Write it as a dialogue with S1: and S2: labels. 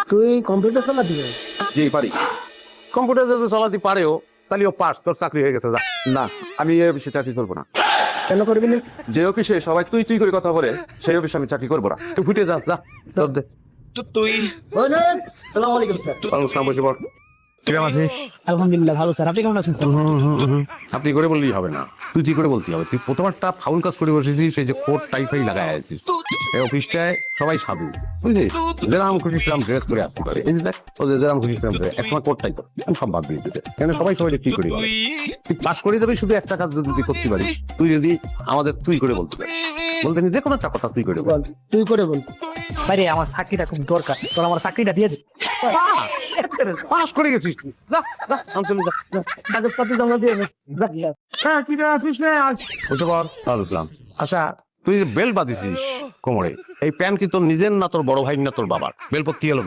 S1: তুই কম্পিউটার চালাবি?
S2: জি পারি।
S3: কম্পিউটার যদি চালাতে পারেও তাহলে ও পাস, তোর চাকরি হয়ে গেছে। যা।
S2: না, আমি এই অফিসে চাকরি করবো না।
S1: কেন করবি না?
S2: যে অফিসে সবাই তুই তুই করে কথা বলে সেই অফিসে আমি চাকরি করবো না।
S3: তুই ফুটে যা, যা তোর দে।
S1: সালাম আলাইকুম স্যার।
S3: আসসালাম বসে পড়। তুই কেমন আছিস?
S1: আলহামদুলিল্লাহ ভালো স্যার, আপনি কেমন আছেন স্যার?
S3: আপনি করে বললেই হবে না, তুই তুই করে বলতে হবে। তুই প্রথমটা ফাউল কাজ করে বসেছিস, সেই যে কোট টাইফাই লাগাই আছিস। এই অফিসটায় সবাই সাধু, বুঝলিস? যেরাম খুশি সেরাম ড্রেস করে আসতে পারে। এই যে দেখ, ওদের যেরাম খুশি সেরাম ড্রেস, একসময় কোট টাইপ সব বাদ দিয়ে দিতেছে। কেন সবাই সবাই কি করি বলে? তুই পাস করে যাবি, শুধু একটা কাজ যদি তুই করতে পারিস, তুই যদি আমাদের তুই করে বলতে পারিস, বলতে যে কোনো একটা কথা তুই করে বল।
S1: বল, তুই করে বল। ভাইরে আমার চাকরিটা খুব দরকার, তোর আমার চাকরিটা দিয়ে দে।
S3: পাস করে গেছিস তুই। যা যা, আমি চলে যা, যা।
S1: কাগজপত্র জমা দিয়ে দে। যা।
S3: হ্যাঁ, কি করে আসিস রে? বলতে পার আসলাম। আচ্ছা, তুই যে বেল বাঁধিছিস কোমরে, এই প্যান্ট কি তোর নিজের না তোর বড় ভাই না তোর বাবার? বেল পত্তি এলো